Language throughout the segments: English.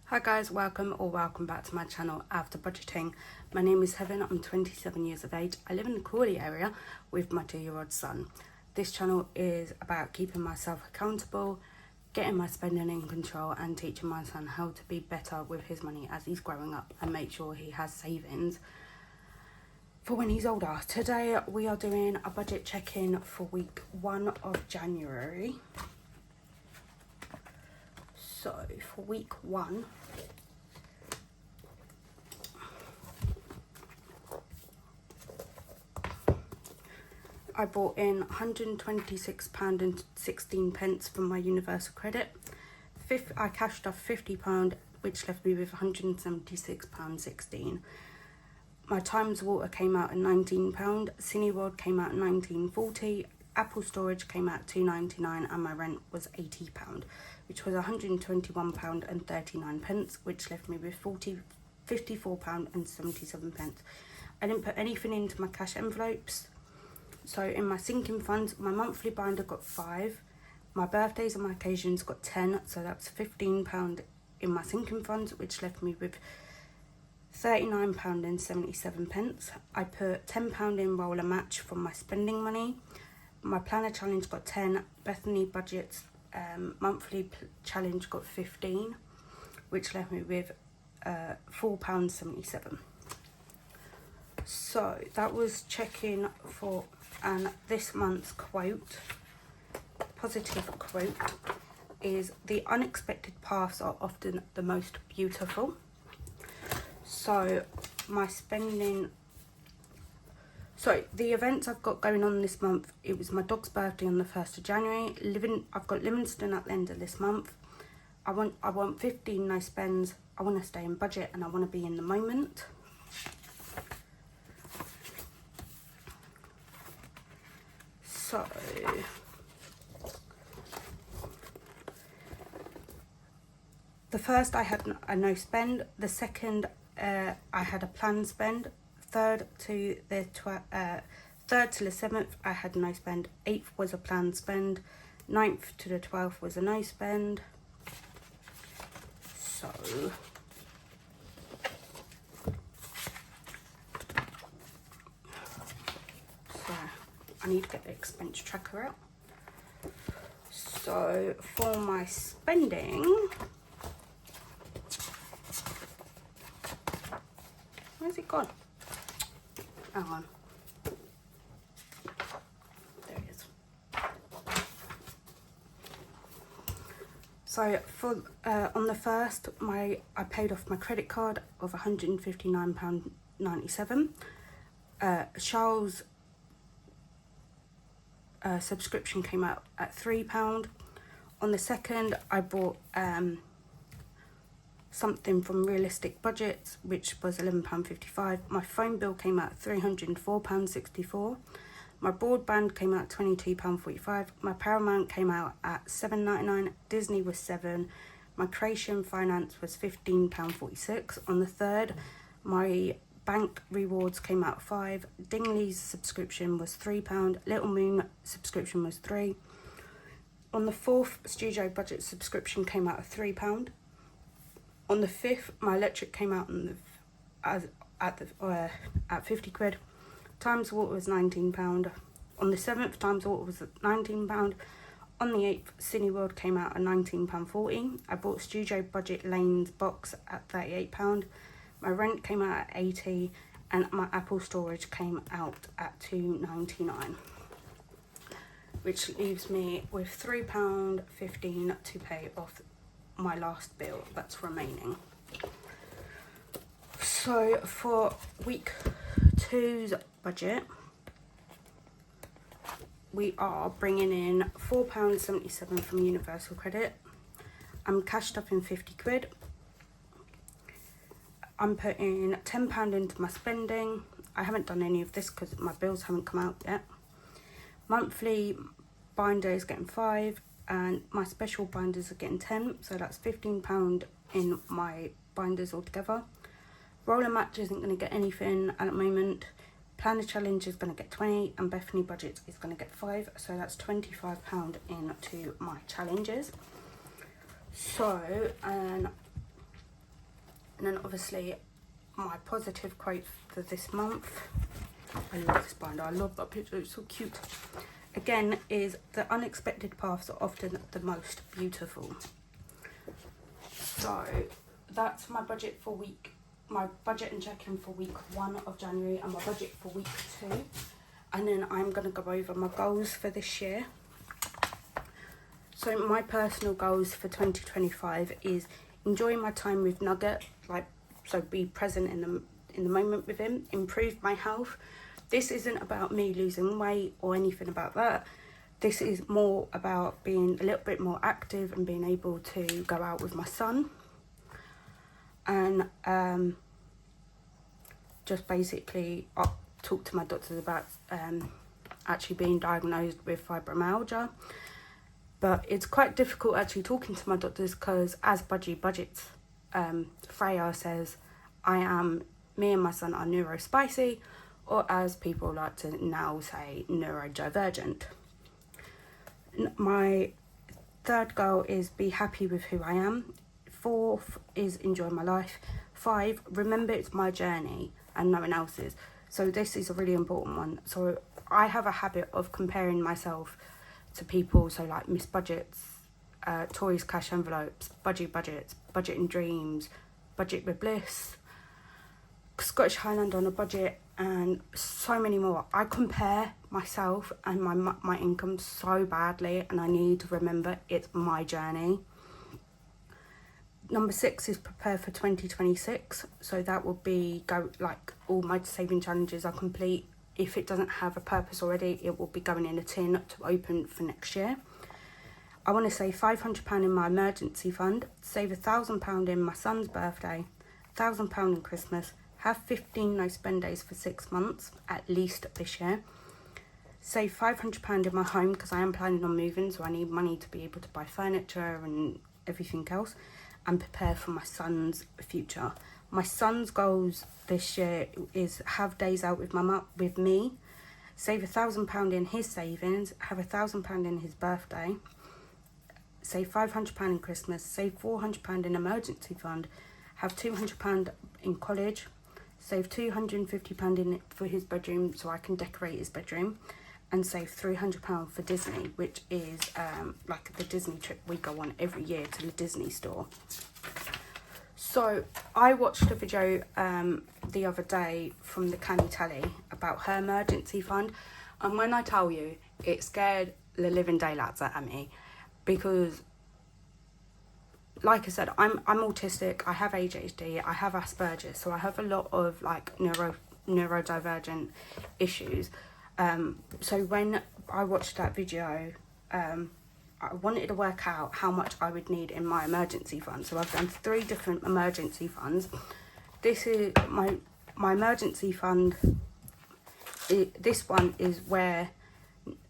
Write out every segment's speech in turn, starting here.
Hi guys, welcome back to my channel After Budgeting. My name is Heaven, I'm 27 years of age. I live in the Crawley area with my 2-year-old son. This channel is about keeping myself accountable, getting my spending in control and teaching my son how to be better with his money as he's growing up and make sure he has savings for when he's older. Today we are doing a budget check-in for week 1 of January. So for week 1, I brought in £126.16 from my universal credit. I cashed off £50, which left me with £176.16. My Times Water came out at £19, Cineworld came out at £19.40, Apple Storage came out at £2.99, and my rent was £80, which was £121.39, which left me with £54.77. I didn't put anything into my cash envelopes. So in my sinking funds, my monthly binder got 5, my birthdays and my occasions got 10, so that's £15 in my sinking funds, which left me with £39.77. I put £10 in roller match from my spending money. My planner challenge got 10, Bethany budget's monthly challenge got 15, which left me with £4.77. So that was checking for, and this month's quote, positive quote, is the unexpected paths are often the most beautiful. So my spending, so the events I've got going on this month, it was my dog's birthday on the 1st of January. I've got Livingston at the end of this month. I want 15 no spends. I want to stay in budget and I want to be in the moment. So the first I had a no spend, the second I had a planned spend, third to the 7th I had no spend, 8th was a planned spend, 9th to the 12th was a no spend. So I need to get the expense tracker out. So for my spending, where's it gone? Hang on. There it is. So for on the 1st, I paid off my credit card of £159.97. Charles' subscription came out at £3. On the 2nd, I bought something from Realistic Budgets, which was £11.55. My phone bill came out at £304.64. My broadband came out at £22.45. My Paramount came out at £7.99. Disney was £7. My Creation Finance was £15.46. On the 3rd, my bank rewards came out at £5. Dingley's subscription was £3. Little Moon subscription was £3. On the 4th, Studio Budget subscription came out at £3. On the 5th, my electric came out at 50 quid. Times Water was £19. On the 7th, Times Water was £19. On the 8th, Cineworld came out at £19.40. I bought Studio Budget Lane's box at £38. My rent came out at £80, and my Apple Storage came out at £2.99, which leaves me with £3.15 to pay off my last bill that's remaining. So for week 2's budget, we are bringing in £4.77 from Universal Credit. I'm cashed up in 50 quid. I'm putting £10 into my spending. I haven't done any of this because my bills haven't come out yet. Monthly binder is getting 5 and my special binders are getting 10, so that's £15 in my binders altogether. Roller Match isn't going to get anything at the moment. Planner Challenge is going to get 20 and Bethany Budget is going to get 5, so that's £25 into my challenges. So And then obviously my positive quote for this month, I love this binder, I love that picture, it's so cute, again, is the unexpected paths are often the most beautiful. So that's my budget for my budget and check-in for week 1 of January and my budget for week 2. And then I'm going to go over my goals for this year. So my personal goals for 2025 is enjoy my time with Nugget, so be present in the moment with him, improve my health. This isn't about me losing weight or anything about that. This is more about being a little bit more active and being able to go out with my son. And just basically talk to my doctors about actually being diagnosed with fibromyalgia. But it's quite difficult actually talking to my doctors because as Budgets, Freya says, me and my son are neurospicy, or as people like to now say, neurodivergent. My third goal is be happy with who I am. 4th is enjoy my life. 5, remember it's my journey and no one else's. So this is a really important one. So I have a habit of comparing myself to people, so like Miss Budgets, Tories Cash Envelopes, Budgeting Dreams, Budget with Bliss, Scottish Highland on a Budget, and so many more. I compare myself and my income so badly, and I need to remember it's my journey. Number 6 is prepare for 2026. So that will be all my saving challenges are complete. If it doesn't have a purpose already, it will be going in a tin to open for next year. I want to save £500 in my emergency fund, save £1,000 in my son's birthday, £1,000 in Christmas, have 15 no spend days for 6 months, at least this year. Save £500 in my home because I am planning on moving, so I need money to be able to buy furniture and everything else, and prepare for my son's future. My son's goals this year is have days out with me, save £1,000 in his savings, have £1,000 in his birthday, save £500 in Christmas, save £400 in emergency fund, have £200 in college, save £250 in it for his bedroom so I can decorate his bedroom, and save £300 for Disney, which is like the Disney trip we go on every year to the Disney store. So I watched a video the other day from the Canny Tally about her emergency fund, and when I tell you, it scared the living daylights out of me, because like I said, I'm autistic, I have ADHD, I have Asperger's, so I have a lot of neurodivergent issues. So when I watched that video, I wanted to work out how much I would need in my emergency fund. So I've done 3 different emergency funds. This is my emergency fund. This one is where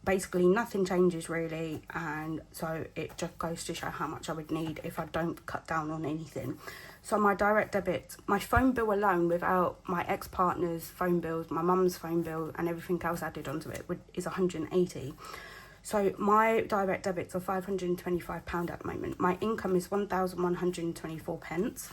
basically nothing changes really, and so it just goes to show how much I would need if I don't cut down on anything. So my direct debit, my phone bill alone without my ex-partner's phone bills, my mum's phone bill and everything else added onto it is 180. So my direct debits are £525 at the moment. My income is £1,124.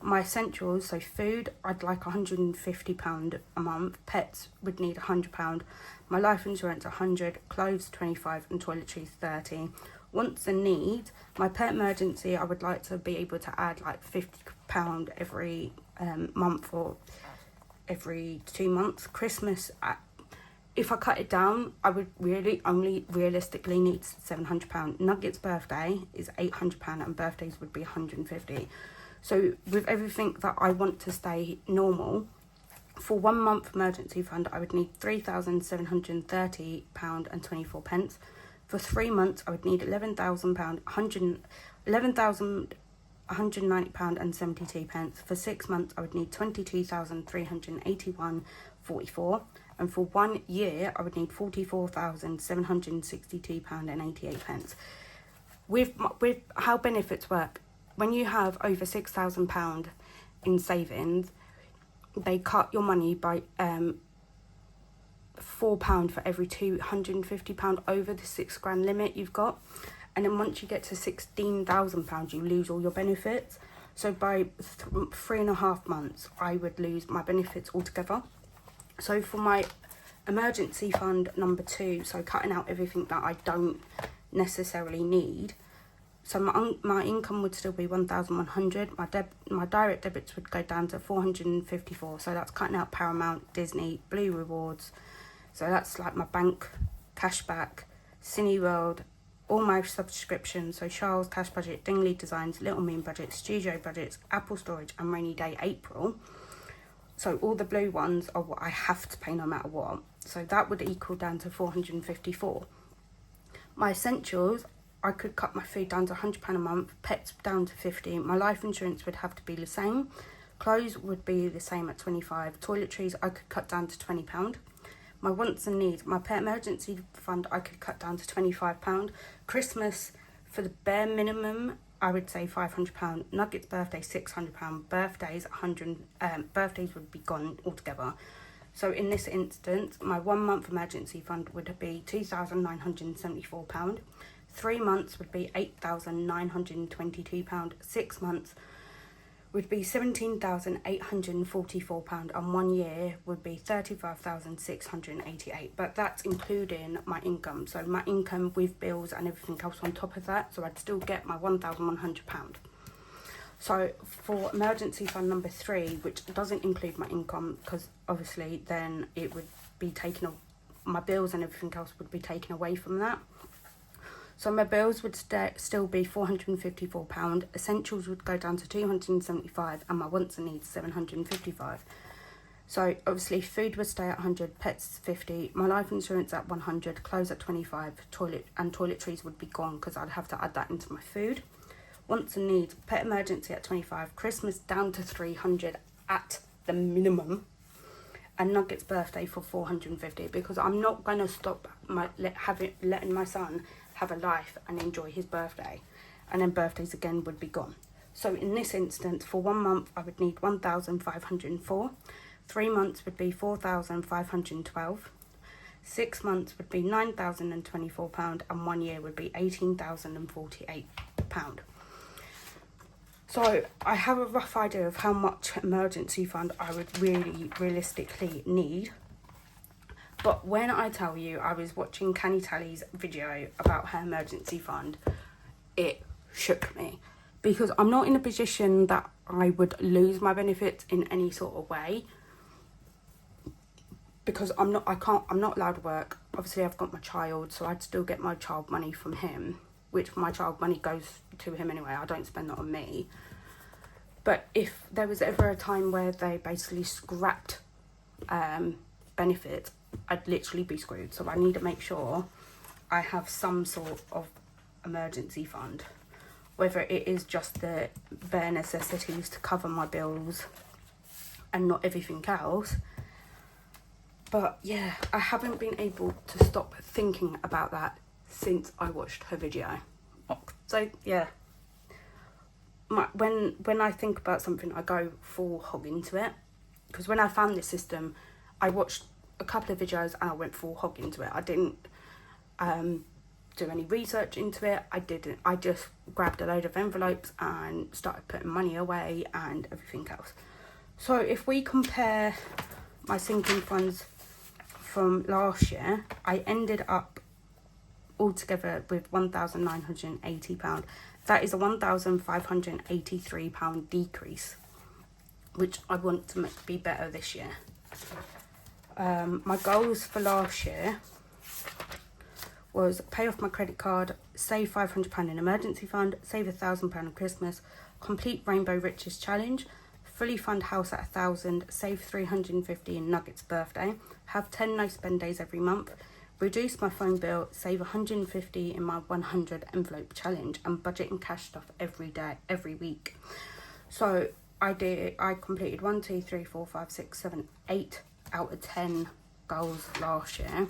My essentials, so food, I'd like £150 a month. Pets would need £100. My life insurance, £100. Clothes, £25, and toiletries, £30. Wants and needs, my pet emergency, I would like to be able to add like £50 every month or every 2 months. Christmas, if I cut it down, I would really only realistically need £700. Nugget's birthday is £800 and birthdays would be £150. So with everything that I want to stay normal, for 1 month emergency fund, I would need £3,730 and 24 pence. For 3 months, I would need £11,000, £190 and 72 pence. For 6 months, I would need £22,381.44. And for 1 year, I would need £44,762 and 88 pence. With how benefits work, when you have over £6,000 in savings, they cut your money by £4 for every £250 over the £6,000 limit you've got. And then once you get to £16,000, you lose all your benefits. So by 3.5 months, I would lose my benefits altogether. So for my emergency fund number 2, so cutting out everything that I don't necessarily need, so my income would still be 1,100. My direct debits would go down to 454. So that's cutting out Paramount, Disney, Blue Rewards. So that's like my bank, cashback, Cineworld, all my subscriptions. So Charles, Cash Budget, Dingley Designs, Little Mean Budget, Studio Budgets, Apple Storage, and Rainy Day April. So all the blue ones are what I have to pay no matter what. So that would equal down to 454. My essentials, I could cut my food down to £100 a month, pets down to 50. My life insurance would have to be the same. Clothes would be the same at 25. Toiletries, I could cut down to £20. My wants and needs, my pet emergency fund, I could cut down to £25. Christmas, for the bare minimum, I would say £500. Nuggets birthday, £600. Birthdays, birthdays would be gone altogether. So in this instance, my 1 month emergency fund would be £2,974. 3 months would be £8,922. 6 months would be £17,844, and 1 year would be £35,688. But that's including my income. So my income with bills and everything else on top of that. So I'd still get my £1,100. So for emergency fund number 3, which doesn't include my income, because obviously then it would be taken, my bills and everything else would be taken away from that. So my bills would still be £454, essentials would go down to £275, and my wants and needs £755. So obviously food would stay at £100, pets £50, my life insurance at £100, clothes at £25, toiletries would be gone because I'd have to add that into my food. Wants and needs, pet emergency at £25, Christmas down to £300 at the minimum, and Nuggets birthday for £450, because I'm not going to stop letting my son have a life and enjoy his birthday, and then birthdays again would be gone. So in this instance, for 1 month I would need 1,504, 3 months would be 4,512, 6 months would be £9,024, and 1 year would be £18,048. So I have a rough idea of how much emergency fund I would really realistically need. But when I tell you I was watching Canny Tally's video about her emergency fund, it shook me. Because I'm not in a position that I would lose my benefits in any sort of way. Because I'm not allowed to work. Obviously I've got my child, so I'd still get my child money from him. Which my child money goes to him anyway, I don't spend that on me. But if there was ever a time where they basically scrapped benefits, I'd literally be screwed. So I need to make sure I have some sort of emergency fund, whether it is just the bare necessities to cover my bills and not everything else. But yeah, I haven't been able to stop thinking about that since I watched her video. So yeah, when I think about something, I go full hog into it. Because when I found this system, I watched a couple of videos and I went full hog into it. I didn't do any research into it. I just grabbed a load of envelopes and started putting money away and everything else. So if we compare my sinking funds from last year, I ended up altogether with £1,980. That is a £1,583 decrease, which I want to be better this year. My goals for last year was pay off my credit card, save £500 in emergency fund, save £1,000 on Christmas, complete Rainbow Riches challenge, fully fund house at 1,000, save £350 in Nuggets birthday, have 10 no spend days every month, reduce my phone bill, save £150 in my 100 envelope challenge, and budget and cash stuff every week. So I completed 1, 2, 3, 4, 5, 6, 7, 8 out of 10 goals last year,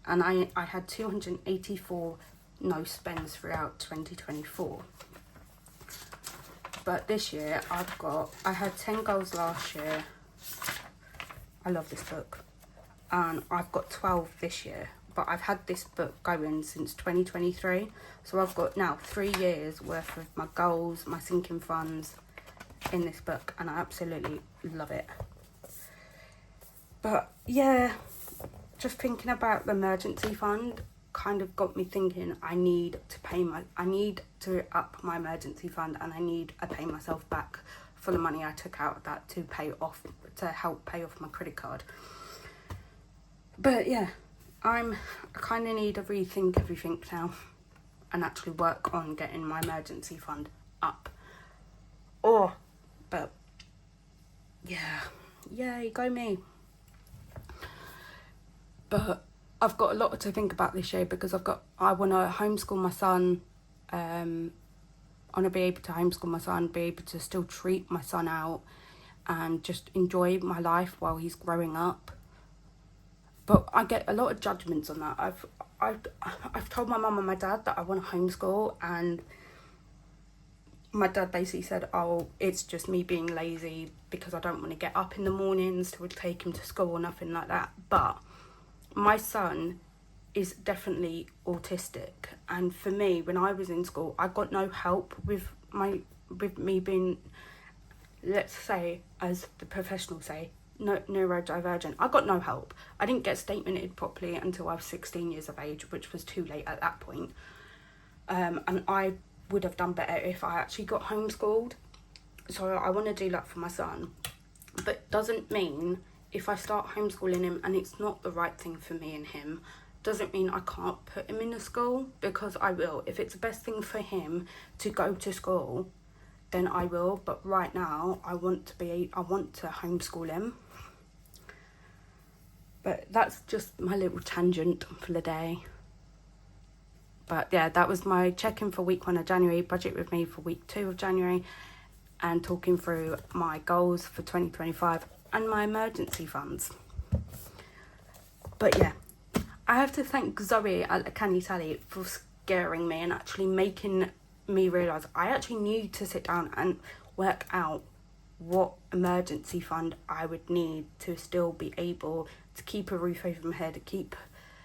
and I had 284 no spends throughout 2024. But this year I had 10 goals last year. I love this book, and I've got 12 this year. But I've had this book going since 2023, so I've got now 3 years worth of my goals, my sinking funds, in this book, and I absolutely love it. But yeah, just thinking about the emergency fund kind of got me thinking I need to up my emergency fund, and I need to pay myself back for the money I took out of that to help pay off my credit card. But yeah, I kind of need to rethink everything now and actually work on getting my emergency fund up. But yeah, yay, go me. But I've got a lot to think about this year, because I want to homeschool my son. I want to be able to homeschool my son, be able to still treat my son out and just enjoy my life while he's growing up. But I get a lot of judgments on that. I've told my mum and my dad that I want to homeschool, and my dad basically said, oh, it's just me being lazy because I don't want to get up in the mornings to take him to school or nothing like that. But my son is definitely autistic, and for me, when I was in school, I got no help with me being, let's say, as the professionals say, neurodivergent. I got no help. I didn't get statemented properly until I was 16 years of age, which was too late at that point. And I would have done better if I actually got homeschooled. So I want to do that for my son. But doesn't mean if I start homeschooling him and it's not the right thing for me and him, doesn't mean I can't put him in a school, because I will. If it's the best thing for him to go to school, then I will. But right now, I want to homeschool him. But that's just my little tangent for the day. But yeah, that was my check-in for week 1 of January, budget with me for week 2 of January, and talking through my goals for 2025 and my emergency funds. But yeah, I have to thank Zoe at the Candy Tally for scaring me and actually making me realise I actually need to sit down and work out what emergency fund I would need to still be able to keep a roof over my head, keep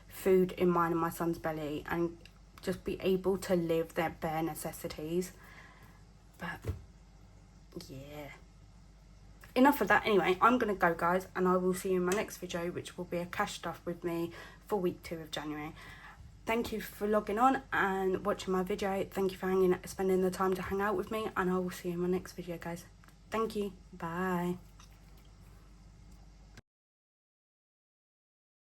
food in mine and my son's belly, and just be able to live their bare necessities. But yeah, enough of that. Anyway, I'm gonna go, guys, and I will see you in my next video, which will be a cash stuff with me for week 2 of January. Thank you for logging on and watching my video. Thank you for spending the time to hang out with me, and I will see you in my next video, guys. Thank you. Bye.